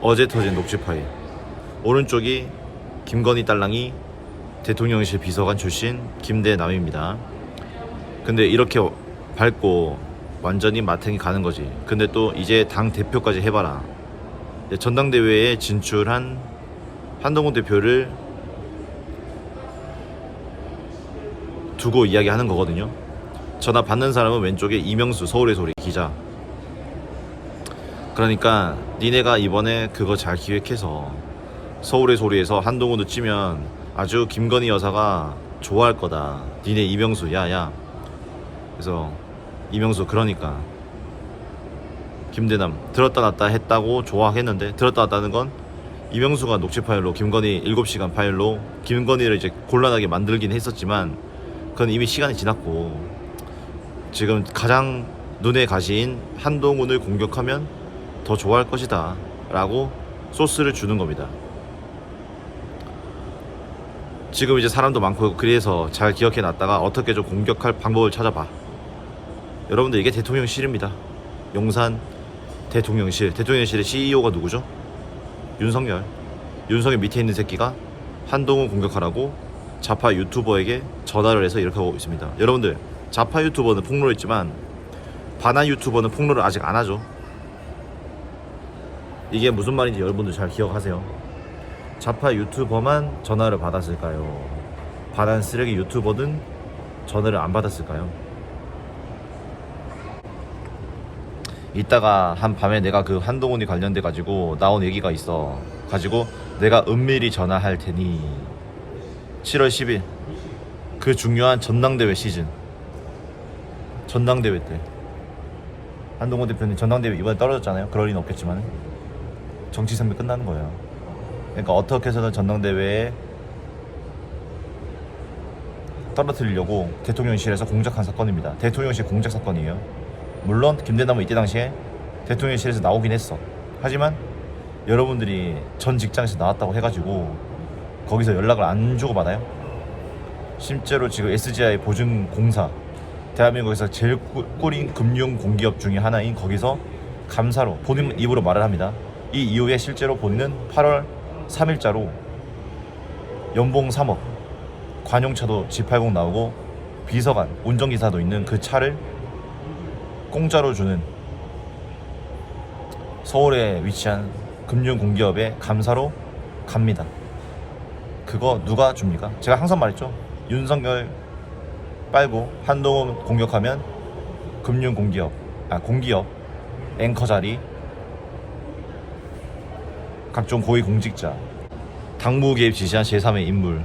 어제 터진 녹취 파일. 오른쪽이 김건희 딸랑이 대통령실 비서관 출신 김대남입니다. 근데 이렇게 밟고 완전히 마탱이 가는 거지. 근데 또 이제 당 대표까지 해봐라. 전당대회에 진출한 한동훈 대표를 두고 이야기하는 거거든요. 전화 받는 사람은 왼쪽에 이명수 서울의 소리 기자. 그러니까 니네가 이번에 그거 잘 기획해서 서울의 소리에서 한동훈도 찌면 아주 김건희 여사가 좋아할 거다. 니네 이명수 야야. 그래서 이명수 그러니까 김대남 들었다 놨다 했다고 좋아하겠는데, 들었다 놨다는 건 이명수가 녹취 파일로 김건희 7시간 파일로 김건희를 이제 곤란하게 만들긴 했었지만 그건 이미 시간이 지났고 지금 가장 눈에 가시인 한동훈을 공격하면 더 좋아할 것이다 라고 소스를 주는 겁니다. 지금 이제 사람도 많고 그래서 잘 기억해 놨다가 어떻게 좀 공격할 방법을 찾아봐. 여러분들 이게 대통령실입니다. 용산 대통령실. 대통령실의 CEO가 누구죠? 윤석열. 윤석열 밑에 있는 새끼가 한동훈 공격하라고 좌파 유튜버에게 전화를 해서 이렇게 하고 있습니다. 여러분들 좌파 유튜버는 폭로했지만 반한 유튜버는 폭로를 아직 안 하죠. 이게 무슨 말인지 여러분들 잘 기억하세요. 좌파 유튜버만 전화를 받았을까요? 반한 쓰레기 유튜버는 전화를 안 받았을까요? 이따가 한 밤에 내가 그 한동훈이 관련돼 가지고 나온 얘기가 있어 가지고 내가 은밀히 전화할 테니 7월 10일 그 중요한 전당대회 시즌, 전당대회 때 한동훈 대표님 전당대회 이번에 떨어졌잖아요. 그럴 리는 없겠지만 정치 선배 끝나는 거예요. 그러니까 어떻게 해서든 전당대회에 떨어뜨리려고 대통령실에서 공작한 사건입니다. 대통령실 공작 사건이에요. 물론 김대남은 이때 당시에 대통령실에서 나오긴 했어. 하지만 여러분들이 전 직장에서 나왔다고 해가지고 거기서 연락을 안 주고받아요. 실제로 지금 SGI 보증공사, 대한민국에서 제일 꿀인 금융공기업 중에 하나인 거기서 감사로 본인 입으로 말을 합니다. 이 이후에 실제로 본인은 8월 3일자로 연봉 3억, 관용차도 G80 나오고 비서관, 운전기사도 있는 그 차를 공짜로 주는 서울에 위치한 금융공기업의 감사로 갑니다. 그거 누가 줍니까? 제가 항상 말했죠. 윤석열 빨고 한동훈 공격하면 금융공기업, 공기업 앵커 자리, 각종 고위공직자, 당무 개입 지시한 제3의 인물,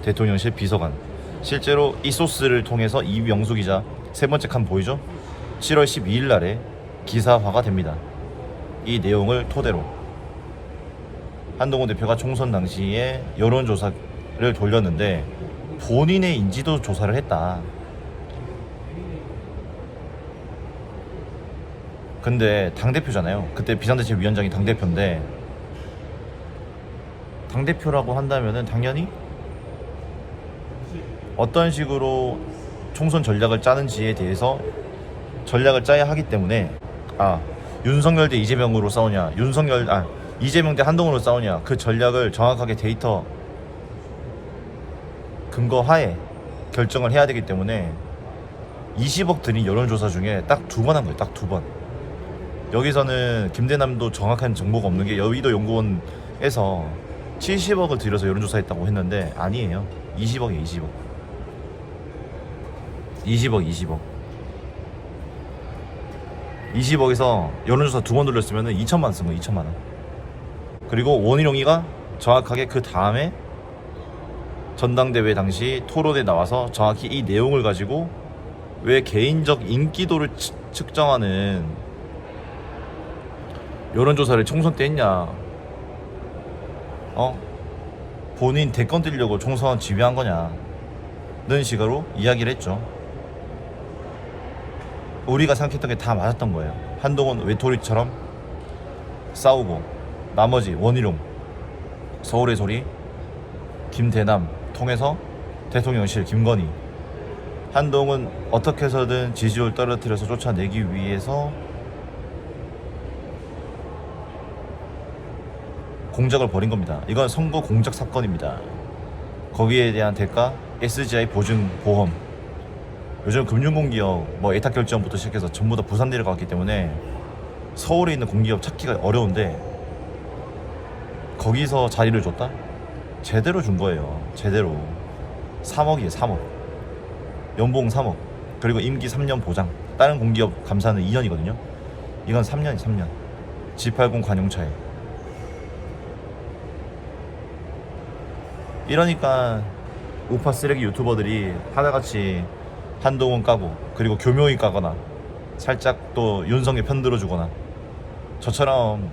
대통령실 비서관. 실제로 이 소스를 통해서 이명수 기자 세 번째 칸 보이죠? 7월 12일 날에 기사화가 됩니다. 이 내용을 토대로 한동훈 대표가 총선 당시에 여론조사를 돌렸는데 본인의 인지도 조사를 했다. 근데 당대표잖아요. 그때 비상대책위원장이 당대표인데 당대표라고 한다면은 당연히 어떤 식으로 총선 전략을 짜는지에 대해서 전략을 짜야 하기 때문에 윤석열 대 이재명으로 싸우냐, 이재명 대 한동훈으로 싸우냐, 그 전략을 정확하게 데이터 근거하에 결정을 해야 되기 때문에 20억 드린 여론조사 중에 딱 2번 한 거예요. 딱 2번. 여기서는 김대남도 정확한 정보가 없는 게 여의도 연구원에서 70억을 들여서 여론조사했다고 했는데 아니에요. 20억이에요. 20억. 20억에서 여론조사 2번 돌렸으면 2천만 쓴 거예요. 2천만 원. 그리고 원희룡이가 정확하게 그 다음에 전당대회 당시 토론에 나와서 정확히 이 내용을 가지고 왜 개인적 인기도를 측정하는 여론조사를 총선 때 했냐, 본인 대권 들려고 총선 지휘한 거냐는 식으로 이야기를 했죠. 우리가 생각했던 게 다 맞았던 거예요. 한동훈 외톨이처럼 싸우고 나머지 원희룡, 서울의 소리, 김대남 통해서 대통령실 김건희, 한동훈 어떻게 해서든 지지율 떨어뜨려서 쫓아내기 위해서 공작을 벌인 겁니다. 이건 선거 공작 사건입니다. 거기에 대한 대가 SGI 보증 보험. 요즘 금융공기업 뭐 예탁결제원부터 시작해서 전부 다 부산 내려갔기 때문에 서울에 있는 공기업 찾기가 어려운데 거기서 자리를 줬다? 제대로 준 거예요. 제대로. 3억이에요. 3억. 연봉 3억. 그리고 임기 3년 보장. 다른 공기업 감사는 2년이거든요. 이건 3년이 3년. G80 관용차에. 이러니까 우파 쓰레기 유튜버들이 하나같이 한동훈 까고 그리고 교묘히 까거나 살짝 또 윤석열 편들어 주거나 저처럼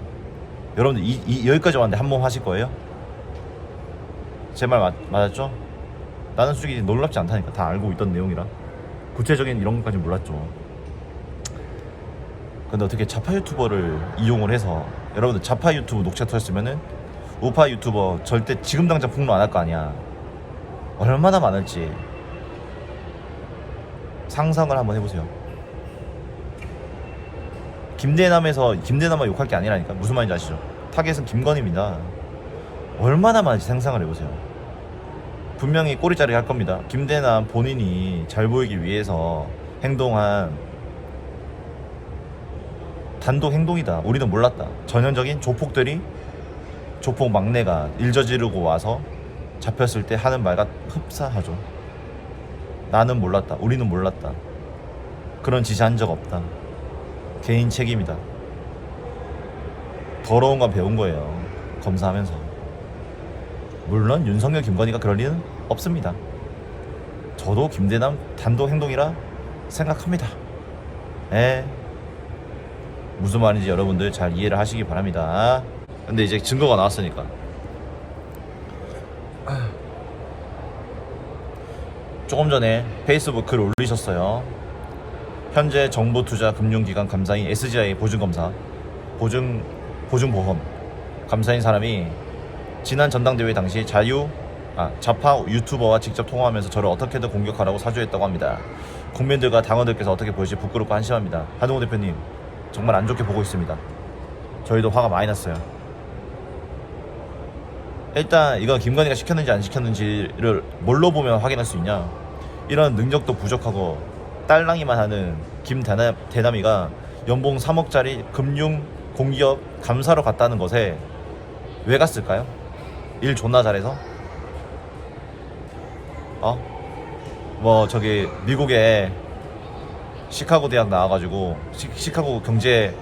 여러분들 여기까지 왔는데 한 번 하실 거예요? 제 말 맞았죠? 나는 솔직히 놀랍지 않다니까. 다 알고 있던 내용이라 구체적인 이런 것까지 몰랐죠. 근데 어떻게 좌파 유튜버를 이용을 해서 여러분들 좌파 유튜브 녹취 터졌으면은 우파 유튜버 절대 지금 당장 폭로 안 할 거 아니야. 얼마나 많을지 상상을 한번 해보세요. 김대남만 욕할 게 아니라니까. 무슨 말인지 아시죠? 타겟은 김건희입니다. 얼마나 많은지 상상을 해보세요. 분명히 꼬리자리 할 겁니다. 김대남 본인이 잘 보이기 위해서 행동한 단독 행동이다. 우리는 몰랐다. 전형적인 조폭 막내가 일 저지르고 와서 잡혔을 때 하는 말과 흡사하죠. 나는 몰랐다. 우리는 몰랐다. 그런 지시한 적 없다. 개인 책임이다. 더러운 건 배운 거예요. 검사하면서. 물론 윤석열, 김건희가 그럴 리는 없습니다. 저도 김대남 단독 행동이라 생각합니다. 무슨 말인지 여러분들 잘 이해를 하시기 바랍니다. 근데 이제 증거가 나왔으니까 조금 전에 페이스북 글 올리셨어요. 현재 정보투자 금융기관 감사인 SGI 보증검사 보증보험 감사인 사람이 지난 전당대회 당시 좌파 유튜버와 직접 통화하면서 저를 어떻게든 공격하라고 사주했다고 합니다. 국민들과 당원들께서 어떻게 보실지 부끄럽고 한심합니다. 한동훈 대표님 정말 안 좋게 보고 있습니다. 저희도 화가 많이 났어요. 일단 이건 김건희가 시켰는지 안 시켰는지를 뭘로 보면 확인할 수 있냐. 이런 능력도 부족하고 딸랑이만 하는 김대남이가 연봉 3억짜리 금융 공기업 감사로 갔다는 것에 왜 갔을까요? 일 존나 잘해서? 저기 미국에 시카고 대학 나와가지고 시카고 경제를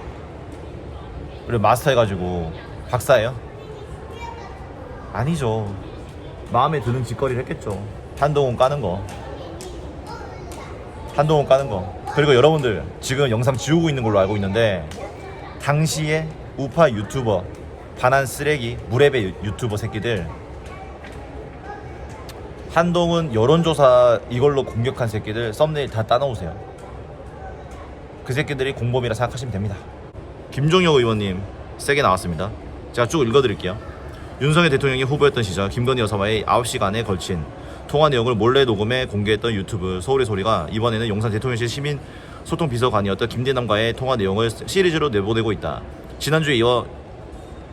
마스터 해가지고 박사예요? 아니죠. 마음에 드는 짓거리를 했겠죠. 한동훈 까는 거. 그리고 여러분들 지금 영상 지우고 있는 걸로 알고 있는데 당시에 우파 유튜버 반한 쓰레기 무레배 유튜버 새끼들 한동훈 여론조사 이걸로 공격한 새끼들 썸네일 다 따놓으세요. 그 새끼들이 공범이라 생각하시면 됩니다. 김종혁 의원님 세게 나왔습니다. 제가 쭉 읽어드릴게요. 윤석열 대통령이 후보였던 시절 김건희 여사와의 9시간에 걸친 통화 내용을 몰래 녹음해 공개했던 유튜브 서울의 소리가 이번에는 용산 대통령실 시민 소통 비서관이었던 김대남과의 통화 내용을 시리즈로 내보내고 있다. 지난주에 이어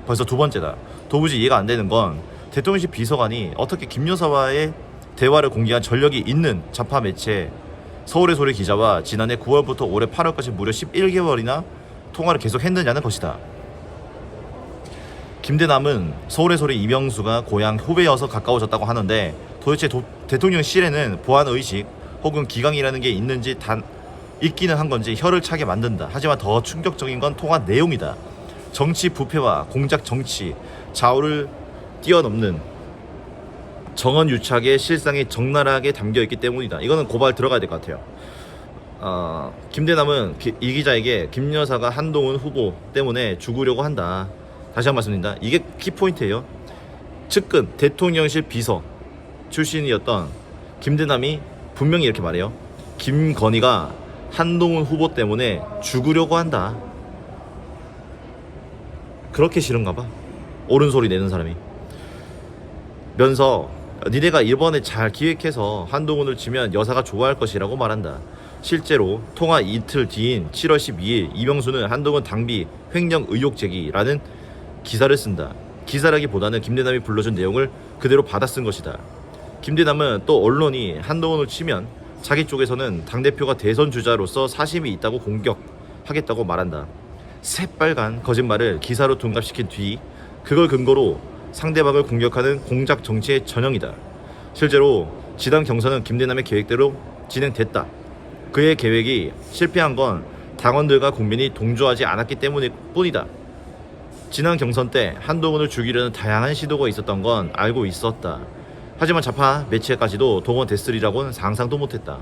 벌써 두 번째다. 도무지 이해가 안 되는 건 대통령실 비서관이 어떻게 김 여사와의 대화를 공개한 전력이 있는 좌파 매체 서울의 소리 기자와 지난해 9월부터 올해 8월까지 무려 11개월이나 통화를 계속했느냐는 것이다. 김대남은 서울의 소리 이명수가 고향 후배여서 가까워졌다고 하는데 도대체 대통령실에는 보안의식 혹은 기강이라는 게 있는지 있기는 한 건지 혀를 차게 만든다. 하지만 더 충격적인 건 통화 내용이다. 정치 부패와 공작 정치 좌우를 뛰어넘는 정언유착의 실상이 적나라하게 담겨있기 때문이다. 이거는 고발 들어가야 될 것 같아요. 김대남은 이 기자에게 김 여사가 한동훈 후보 때문에 죽으려고 한다. 다시 한 번 말씀드립니다. 이게 키포인트예요. 측근 대통령실 비서 출신이었던 김대남이 분명히 이렇게 말해요. 김건희가 한동훈 후보 때문에 죽으려고 한다. 그렇게 싫은가 봐. 옳은 소리 내는 사람이. 면서 니네가 이번에 잘 기획해서 한동훈을 치면 여사가 좋아할 것이라고 말한다. 실제로 통화 이틀 뒤인 7월 12일 이명수는 한동훈 당비 횡령 의혹 제기라는 기사를 쓴다. 기사라기보다는 김대남이 불러준 내용을 그대로 받아 쓴 것이다. 김대남은 또 언론이 한동훈을 치면 자기 쪽에서는 당대표가 대선 주자로서 사심이 있다고 공격하겠다고 말한다. 새빨간 거짓말을 기사로 둔갑시킨 뒤 그걸 근거로 상대방을 공격하는 공작 정치의 전형이다. 실제로 지당 경선은 김대남의 계획대로 진행됐다. 그의 계획이 실패한 건 당원들과 국민이 동조하지 않았기 때문일 뿐이다. 지난 경선 때 한동훈을 죽이려는 다양한 시도가 있었던 건 알고 있었다. 하지만 좌파 매체까지도 동원됐으리라고는 상상도 못했다.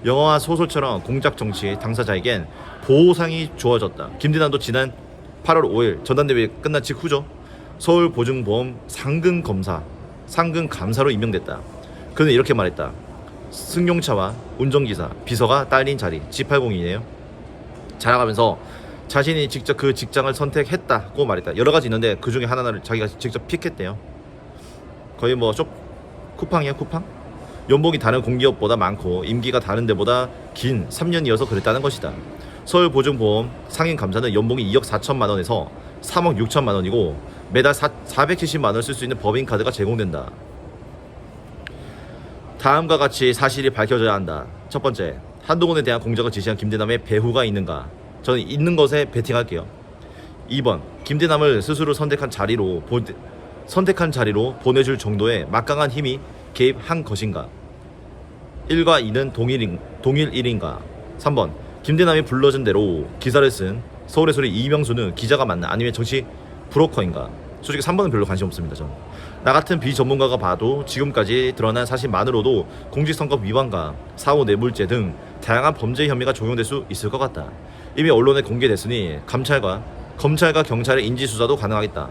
영화와 소설처럼 공작 정치 당사자에겐 보상이 주어졌다. 김대남도 지난 8월 5일 전당대회 끝난 직후죠. 서울보증보험 상근감사로 임명됐다. 그는 이렇게 말했다. 승용차와 운전기사, 비서가 딸린 자리 G80이네요. 자랑하면서 자신이 직접 그 직장을 선택했다고 말했다. 여러 가지 있는데 그 중에 하나를 자기가 직접 픽했대요. 거의 뭐 쿠팡이야 쿠팡? 연봉이 다른 공기업보다 많고 임기가 다른 데보다 긴 3년이어서 그랬다는 것이다. 서울보증보험 상인감사는 연봉이 2억 4천만 원에서 3억 6천만 원이고 매달 470만 원을 쓸 수 있는 법인카드가 제공된다. 다음과 같이 사실이 밝혀져야 한다. 첫 번째, 한동훈에 대한 공작을 지시한 김대남의 배후가 있는가? 저는 있는 것에 베팅할게요. 2번, 김대남을 스스로 선택한 자리로 보내줄 정도의 막강한 힘이 개입한 것인가? 1과 2는 동일인가? 3번, 김대남이 불러준 대로 기사를 쓴 서울의 소리 이명수는 기자가 맞나? 아니면 정치 브로커인가? 솔직히 3번은 별로 관심 없습니다. 저는. 나 같은 비전문가가 봐도 지금까지 드러난 사실만으로도 공직선거 위반과 사후 뇌물죄 등 다양한 범죄 혐의가 적용될 수 있을 것 같다. 이미 언론에 공개됐으니 검찰과 경찰의 인지수사도 가능하겠다.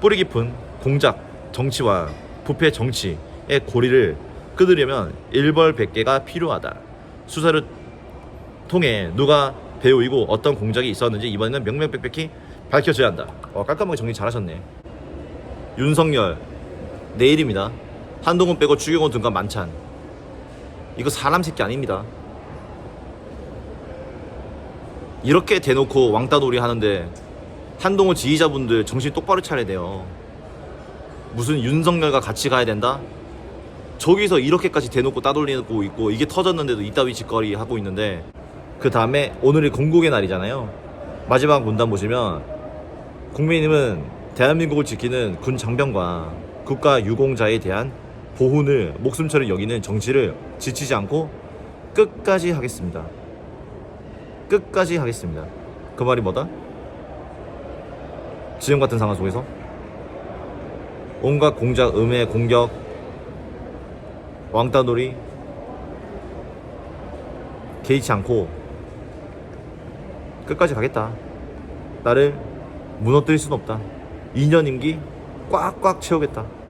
뿌리 깊은 공작 정치와 부패 정치의 고리를 끊으려면 일벌백계가 필요하다. 수사를 통해 누가 배우이고 어떤 공작이 있었는지 이번에는 명명백백히 밝혀져야 한다. 깔끔하게 정리 잘하셨네. 윤석열 내일입니다. 한동훈 빼고 추경호 등과 만찬. 이거 사람 새끼 아닙니다. 이렇게 대놓고 왕따놀이 하는데 한동훈 지지자분들 정신 똑바로 차려야 돼요. 무슨 윤석열과 같이 가야 된다? 저기서 이렇게까지 대놓고 따돌리고 있고 이게 터졌는데도 이따위 짓거리 하고 있는데 그 다음에 오늘이 건국의 날이잖아요. 마지막 문단 보시면 국민의힘은 대한민국을 지키는 군 장병과 국가 유공자에 대한 보훈을 목숨처럼 여기는 정치를 지치지 않고 끝까지 하겠습니다. 끝까지 하겠습니다. 그 말이 뭐다? 지금 같은 상황 속에서 온갖 공작, 음해, 공격, 왕따놀이 개의치 않고 끝까지 가겠다. 나를 무너뜨릴 순 없다. 2년 임기 꽉꽉 채우겠다.